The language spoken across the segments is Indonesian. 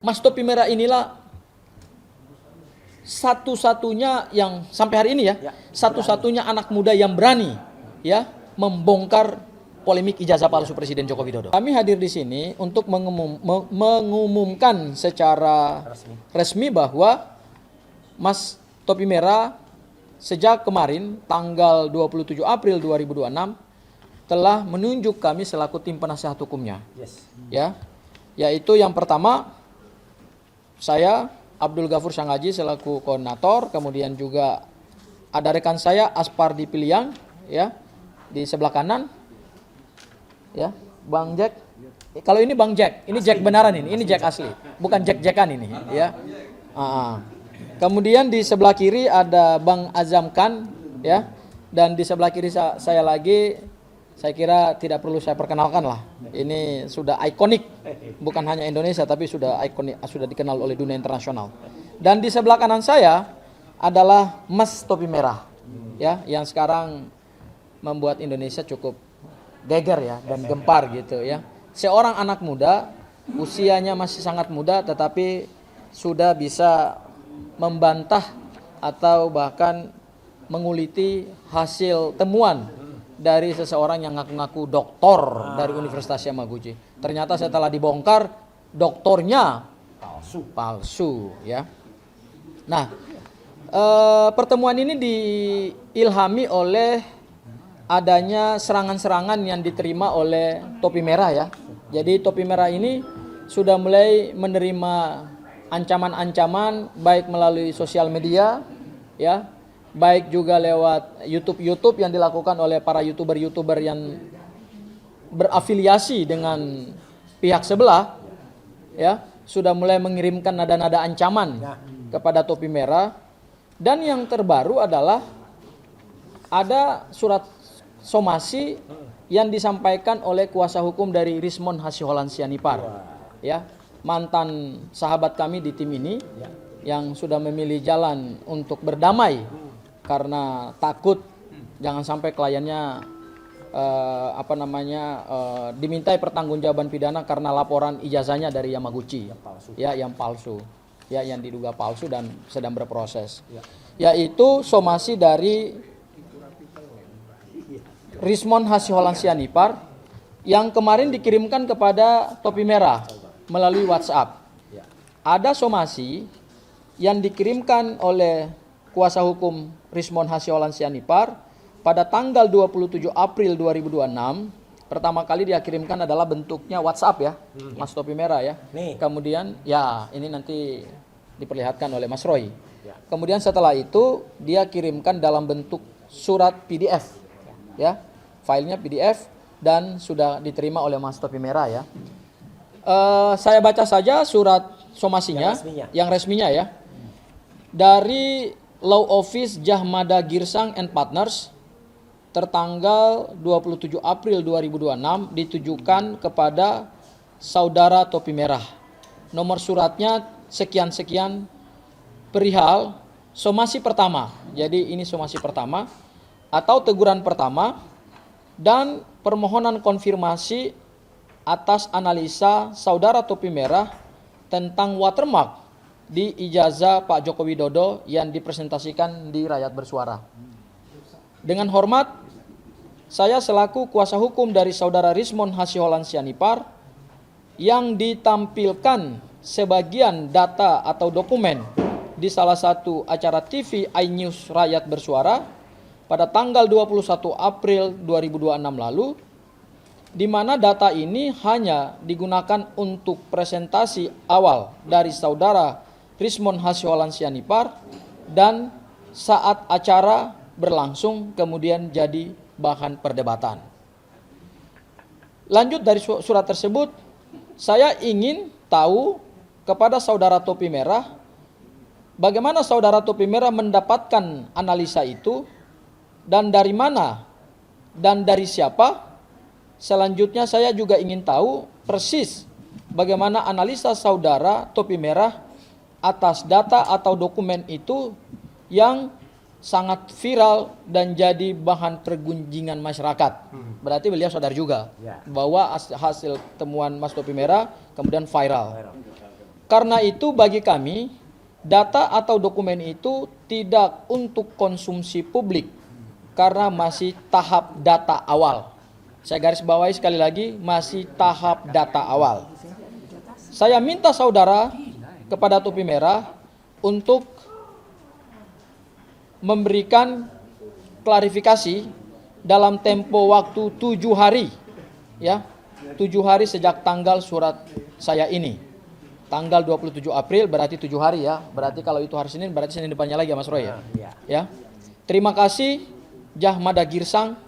Mas Topi Merah inilah satu-satunya yang sampai hari ini ya, satu-satunya anak muda yang berani ya membongkar polemik ijazah palsu Presiden Joko Widodo. Kami hadir di sini untuk mengumumkan secara resmi bahwa Mas Topi Merah sejak kemarin tanggal 27 April 2026 telah menunjuk kami selaku tim penasehat hukumnya. Ya. Yaitu yang pertama saya Abdul Ghafur Shangaji selaku koordinator, kemudian juga ada rekan saya Aspardi Piliang ya di sebelah kanan. Ya, Bang Jack. Kalau ini Bang Jack, ini Jack benaran ini Jack asli, bukan Jack-Jackan ini ya. Kemudian di sebelah kiri ada Bang Azam Khan ya, dan di sebelah kiri saya lagi, saya kira tidak perlu saya perkenalkan lah. Ini sudah ikonik, bukan hanya Indonesia tapi sudah ikonik, sudah dikenal oleh dunia internasional. Dan di sebelah kanan saya adalah Mas Topi Merah ya, yang sekarang membuat Indonesia cukup geger ya dan gempar gitu ya. Seorang anak muda, usianya masih sangat muda tetapi sudah bisa membantah atau bahkan menguliti hasil temuan dari seseorang yang ngaku-ngaku doktor dari Universitas Yamaguchi. Ternyata setelah dibongkar doktornya palsu ya. Nah, pertemuan ini diilhami oleh adanya serangan-serangan yang diterima oleh Topi Merah ya. Jadi Topi Merah ini sudah mulai menerima ancaman-ancaman baik melalui sosial media ya, baik juga lewat YouTube yang dilakukan oleh para YouTuber yang berafiliasi dengan pihak sebelah ya, sudah mulai mengirimkan nada-nada ancaman kepada Topi Merah. Dan yang terbaru adalah ada surat somasi yang disampaikan oleh kuasa hukum dari Rismond Hasiholaun Sianipar ya, mantan sahabat kami di tim ini yang sudah memilih jalan untuk berdamai karena takut jangan sampai kliennya dimintai pertanggungjawaban pidana karena laporan ijazahnya dari Yamaguchi yang palsu ya, yang diduga palsu dan sedang berproses. Yaitu somasi dari Rismond Hasiholaun Sianipar yang kemarin dikirimkan kepada Topi Merah melalui WhatsApp. Ada somasi yang dikirimkan oleh kuasa hukum Rismond Hasiholaun Sianipar pada tanggal 27 April 2026. Pertama kali dia kirimkan adalah bentuknya WhatsApp ya, Mas Topi Merah ya. Kemudian ya ini nanti diperlihatkan oleh Mas Roy. Kemudian setelah itu dia kirimkan dalam bentuk surat PDF ya, filenya PDF dan sudah diterima oleh Mas Topi Merah ya. Saya baca saja surat somasinya yang resminya ya. Dari Law Office Jahmada Girsang and Partners tertanggal 27 April 2026 ditujukan kepada saudara Topi Merah. Nomor suratnya sekian-sekian perihal somasi pertama. Jadi ini somasi pertama atau teguran pertama dan permohonan konfirmasi atas analisa saudara Topi Merah tentang watermark di ijazah Pak Joko Widodo yang dipresentasikan di Rakyat Bersuara. Dengan hormat, saya selaku kuasa hukum dari saudara Rismond Hasiholaun Sianipar yang ditampilkan sebagian data atau dokumen di salah satu acara TV iNews Rakyat Bersuara pada tanggal 21 April 2026 lalu, di mana data ini hanya digunakan untuk presentasi awal dari saudara Rismond Hasiholaun Sianipar dan saat acara berlangsung kemudian jadi bahan perdebatan. Lanjut dari surat tersebut, saya ingin tahu kepada saudara Topi Merah bagaimana saudara Topi Merah mendapatkan analisa itu dan dari mana dan dari siapa. Selanjutnya saya juga ingin tahu persis bagaimana analisa saudara Topi Merah atas data atau dokumen itu yang sangat viral dan jadi bahan pergunjingan masyarakat. Berarti beliau sadar juga bahwa hasil temuan Mas Topi Merah kemudian viral. Karena itu bagi kami, data atau dokumen itu tidak untuk konsumsi publik karena masih tahap data awal. Saya garis bawahi sekali lagi, masih tahap data awal. Saya minta saudara kepada Topi Merah untuk memberikan klarifikasi dalam tempo waktu 7 hari, ya, 7 hari sejak tanggal surat saya ini. Tanggal 27 April berarti 7 hari ya. Berarti kalau itu hari Senin berarti Senin depannya lagi ya Mas Roy ya. Ya. Terima kasih Jahmada Girsang,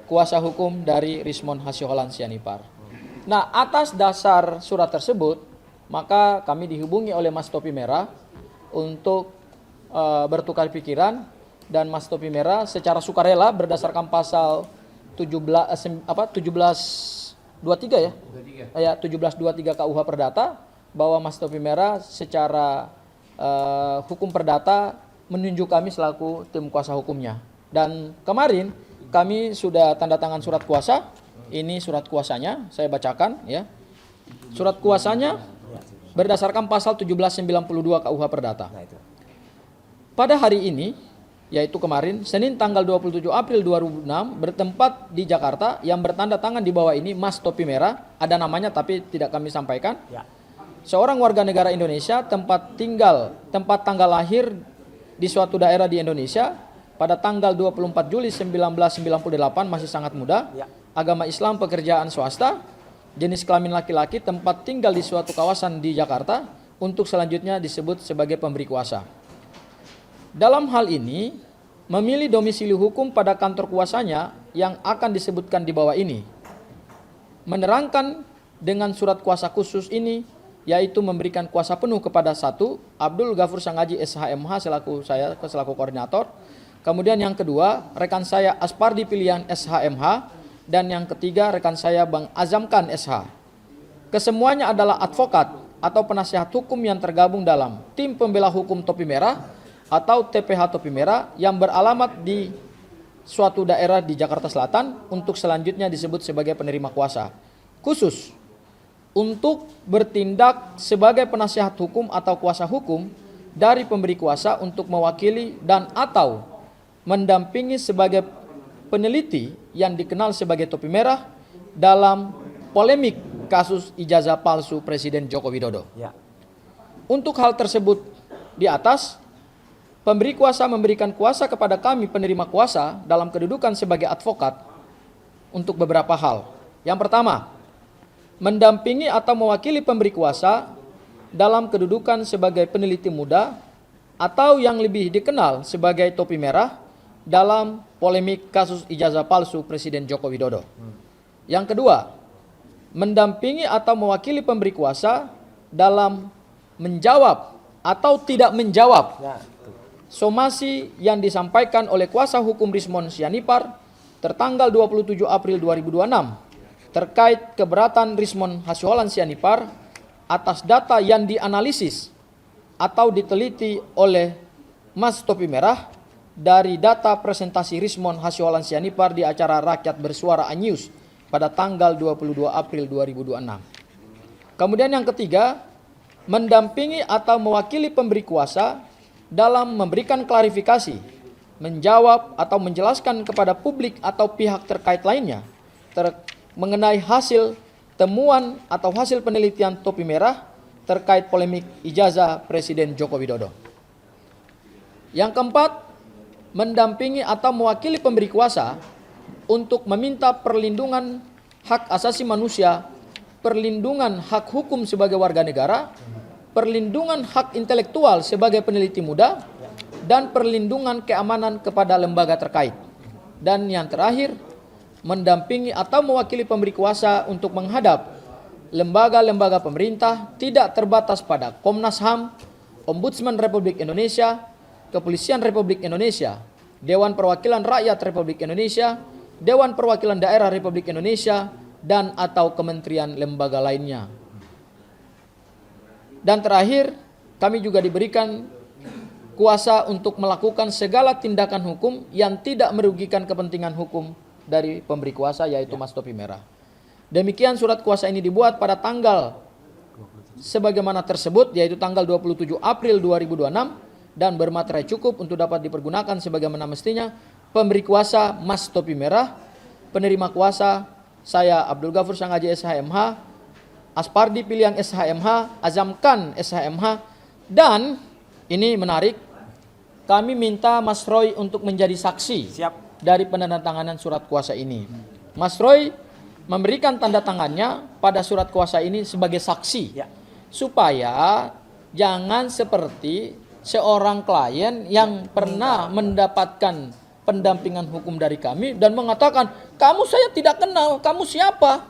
kuasa hukum dari Rismon Hasyolan Sianipar. Nah, atas dasar surat tersebut, maka kami dihubungi oleh Mas Topi Merah untuk bertukar pikiran, dan Mas Topi Merah secara sukarela berdasarkan pasal 1723 ya. Ayat 1723 KUH Perdata, bahwa Mas Topi Merah secara hukum perdata menunjuk kami selaku tim kuasa hukumnya. Dan kemarin kami sudah tanda tangan surat kuasa. Ini surat kuasanya, saya bacakan ya. Surat kuasanya berdasarkan pasal 1792 KUH Perdata. Pada hari ini, yaitu kemarin, Senin tanggal 27 April 2006, bertempat di Jakarta, yang bertanda tangan di bawah ini Mas Topi Merah, ada namanya tapi tidak kami sampaikan. Seorang warga negara Indonesia, tempat tanggal lahir di suatu daerah di Indonesia pada tanggal 24 Juli 1998, masih sangat muda. Agama Islam, pekerjaan swasta, jenis kelamin laki-laki, tempat tinggal di suatu kawasan di Jakarta, untuk selanjutnya disebut sebagai pemberi kuasa. Dalam hal ini, memilih domisili hukum pada kantor kuasanya yang akan disebutkan di bawah ini. Menerangkan dengan surat kuasa khusus ini, yaitu memberikan kuasa penuh kepada satu, Abdul Ghafur Sangaji SHMH selaku koordinator. Kemudian yang kedua, rekan saya Aspardi Pilihan SHMH. Dan yang ketiga, rekan saya Bang Azamkan SH. Kesemuanya adalah advokat atau penasihat hukum yang tergabung dalam Tim Pembela Hukum Topi Merah atau TPH Topi Merah yang beralamat di suatu daerah di Jakarta Selatan, untuk selanjutnya disebut sebagai penerima kuasa khusus untuk bertindak sebagai penasihat hukum atau kuasa hukum dari pemberi kuasa untuk mewakili dan atau mendampingi sebagai peneliti yang dikenal sebagai Topi Merah dalam polemik kasus ijazah palsu Presiden Joko Widodo. Untuk hal tersebut di atas, pemberi kuasa memberikan kuasa kepada kami penerima kuasa dalam kedudukan sebagai advokat untuk beberapa hal. Yang pertama, mendampingi atau mewakili pemberi kuasa dalam kedudukan sebagai peneliti muda atau yang lebih dikenal sebagai Topi Merah dalam polemik kasus ijazah palsu Presiden Joko Widodo. Yang kedua, mendampingi atau mewakili pemberi kuasa dalam menjawab atau tidak menjawab somasi yang disampaikan oleh kuasa hukum Rismon Sianipar tertanggal 27 April 2026 terkait keberatan Rismon Hasyolan Sianipar atas data yang dianalisis atau diteliti oleh Mas Topi Merah dari data presentasi Rismon Hasyolan Sianipar di acara Rakyat Bersuara News pada tanggal 22 April 2026. Kemudian yang ketiga, mendampingi atau mewakili pemberi kuasa dalam memberikan klarifikasi, menjawab atau menjelaskan kepada publik atau pihak terkait lainnya mengenai hasil temuan atau hasil penelitian Topi Merah terkait polemik ijazah Presiden Joko Widodo. Yang keempat, mendampingi atau mewakili pemberi kuasa untuk meminta perlindungan hak asasi manusia, perlindungan hak hukum sebagai warga negara, perlindungan hak intelektual sebagai peneliti muda, dan perlindungan keamanan kepada lembaga terkait. Dan yang terakhir, mendampingi atau mewakili pemberi kuasa untuk menghadap lembaga-lembaga pemerintah tidak terbatas pada Komnas HAM, Ombudsman Republik Indonesia, Kepolisian Republik Indonesia, Dewan Perwakilan Rakyat Republik Indonesia, Dewan Perwakilan Daerah Republik Indonesia, dan atau kementerian lembaga lainnya. Dan terakhir, kami juga diberikan kuasa untuk melakukan segala tindakan hukum yang tidak merugikan kepentingan hukum dari pemberi kuasa, yaitu Mas Topi Merah. Demikian surat kuasa ini dibuat pada tanggal sebagaimana tersebut, yaitu tanggal 27 April 2026 dan bermaterai cukup untuk dapat dipergunakan sebagaimana mestinya. Pemberi kuasa Mas Topi Merah, penerima kuasa saya Abdul Ghafur Sangaji SHMH, Aspardi Piliang SHMH, Azamkan SHMH, dan ini menarik, kami minta Mas Roy untuk menjadi saksi dari penandatanganan surat kuasa ini. Mas Roy memberikan tanda tangannya pada surat kuasa ini sebagai saksi, supaya jangan seperti seorang klien yang pernah mendapatkan pendampingan hukum dari kami dan mengatakan, kamu saya tidak kenal, kamu siapa?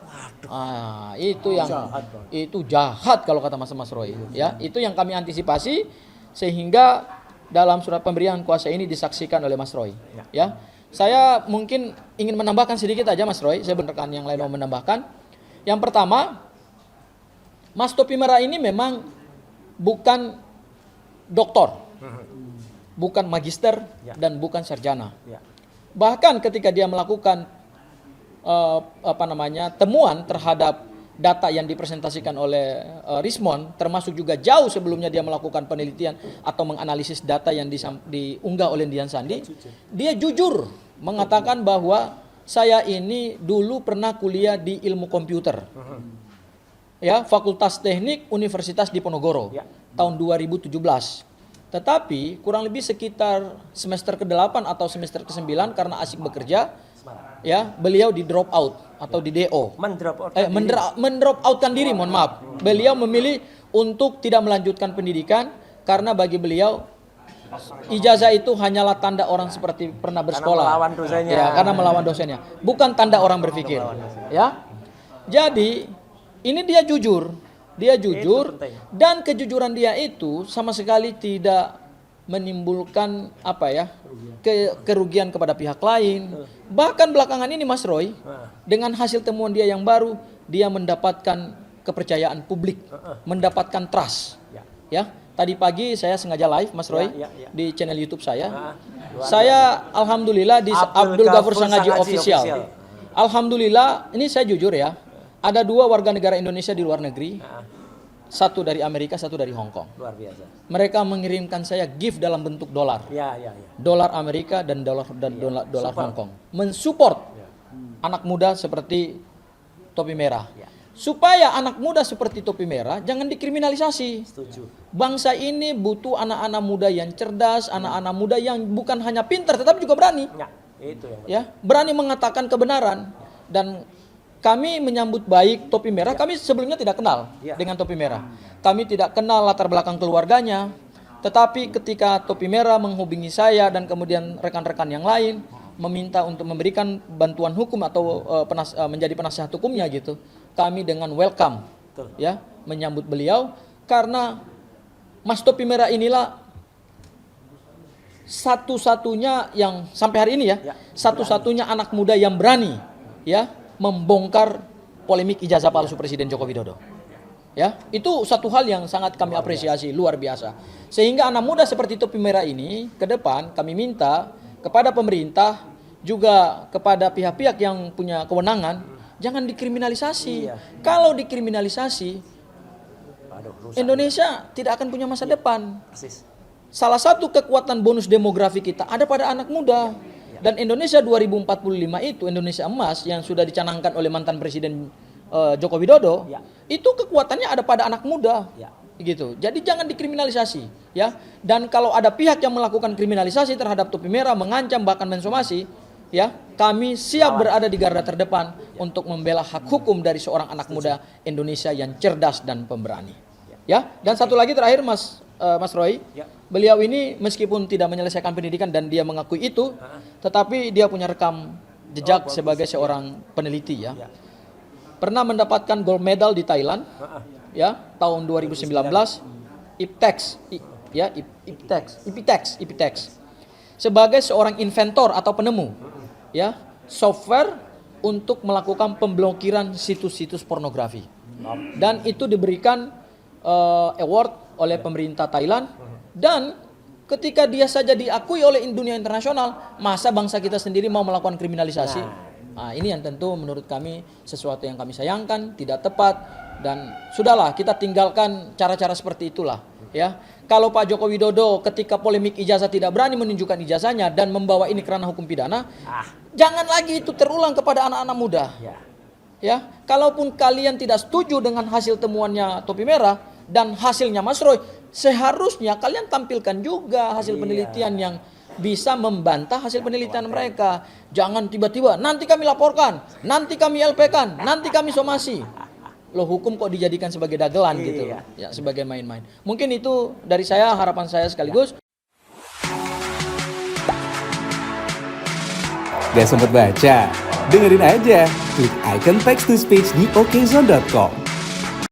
Itu jahat kalau kata Mas Roy. Ya, itu yang kami antisipasi sehingga dalam surat pemberian kuasa ini disaksikan oleh Mas Roy. Ya, saya mungkin ingin menambahkan sedikit aja Mas Roy. Saya benarkan yang lain mau menambahkan. Yang pertama, Mas Topi Merah ini memang bukan doktor, bukan magister dan bukan sarjana. Bahkan ketika dia melakukan temuan terhadap data yang dipresentasikan oleh Rismond, termasuk juga jauh sebelumnya dia melakukan penelitian atau menganalisis data yang diunggah oleh Dian Sandi, dia jujur mengatakan bahwa saya ini dulu pernah kuliah di ilmu komputer, ya, Fakultas Teknik Universitas Diponegoro tahun 2017. Tetapi kurang lebih sekitar semester ke-8 atau semester ke-9 karena asik bekerja, ya, beliau di drop out atau di DO. Mendrop outkan diri, mohon maaf. Beliau memilih untuk tidak melanjutkan pendidikan karena bagi beliau ijazah itu hanyalah tanda orang seperti pernah bersekolah. Karena melawan dosennya. Ya, karena melawan dosennya, bukan tanda orang berpikir. Ya. Jadi ini dia jujur. Dia jujur dan kejujuran dia itu sama sekali tidak menimbulkan kerugian kepada pihak lain. Bahkan belakangan ini Mas Roy, dengan hasil temuan dia yang baru, dia mendapatkan kepercayaan publik, mendapatkan trust. Ya, tadi pagi saya sengaja live Mas Roy di channel YouTube saya. Saya alhamdulillah di Abdul Ghafur Sangaji Official. Alhamdulillah, ini saya jujur ya. Ada 2 warga negara Indonesia di luar negeri, satu dari Amerika, satu dari Hong Kong. Luar biasa. Mereka mengirimkan saya gift dalam bentuk dolar, dolar Amerika dan dolar Hong Kong, mensupport anak muda seperti Topi Merah, supaya anak muda seperti Topi Merah jangan dikriminalisasi. Setuju. Bangsa ini butuh anak-anak muda yang cerdas, anak-anak muda yang bukan hanya pintar tetapi juga berani, berani mengatakan kebenaran. Dan kami menyambut baik Topi Merah. Kami sebelumnya tidak kenal dengan Topi Merah. Kami tidak kenal latar belakang keluarganya. Tetapi ketika Topi Merah menghubungi saya dan kemudian rekan-rekan yang lain meminta untuk memberikan bantuan hukum atau menjadi penasihat hukumnya gitu, kami dengan welcome ya menyambut beliau karena Mas Topi Merah inilah satu-satunya yang sampai hari ini satu-satunya anak muda yang berani membongkar polemik ijazah palsu Presiden Joko Widodo. Ya, itu satu hal yang sangat kami apresiasi, luar biasa. Sehingga anak muda seperti Topi Merah ini ke depan kami minta kepada pemerintah juga kepada pihak-pihak yang punya kewenangan jangan dikriminalisasi. Kalau dikriminalisasi, Indonesia tidak akan punya masa depan. Salah satu kekuatan bonus demografi kita ada pada anak muda. Dan Indonesia 2045 itu Indonesia emas yang sudah dicanangkan oleh mantan Presiden Joko Widodo, itu kekuatannya ada pada anak muda, gitu. Jadi jangan dikriminalisasi, ya. Dan kalau ada pihak yang melakukan kriminalisasi terhadap Topi Merah, mengancam bahkan mensomasi, ya, kami siap berada di garda terdepan untuk membela hak hukum dari seorang anak muda Indonesia yang cerdas dan pemberani. Ya. Dan satu lagi terakhir Mas Roy, beliau ini meskipun tidak menyelesaikan pendidikan dan dia mengakui itu, tetapi dia punya rekam jejak sebagai seorang peneliti ya. Pernah mendapatkan gold medal di Thailand, ya, tahun 2019, IPTEX, sebagai seorang inventor atau penemu, ya, software untuk melakukan pemblokiran situs-situs pornografi, dan itu diberikan award oleh pemerintah Thailand. Dan ketika dia saja diakui oleh dunia internasional, masa bangsa kita sendiri mau melakukan kriminalisasi? Nah, ini yang tentu menurut kami sesuatu yang kami sayangkan, tidak tepat. Dan sudahlah, kita tinggalkan cara-cara seperti itulah, ya. Kalau Pak Joko Widodo ketika polemik ijazah tidak berani menunjukkan ijazahnya dan membawa ini ke ranah hukum pidana, jangan lagi itu terulang kepada anak-anak muda. Ya, kalaupun kalian tidak setuju dengan hasil temuannya Topi Merah dan hasilnya Mas Roy, seharusnya kalian tampilkan juga hasil penelitian yang bisa membantah hasil penelitian mereka. Jangan tiba-tiba nanti kami laporkan, nanti kami LP-kan, nanti kami somasi. Loh, hukum kok dijadikan sebagai dagelan gitu, ya, sebagai main-main. Mungkin itu dari saya, harapan saya sekaligus. Gak sempet baca? Dengerin aja, klik icon text to speech di okezone.com.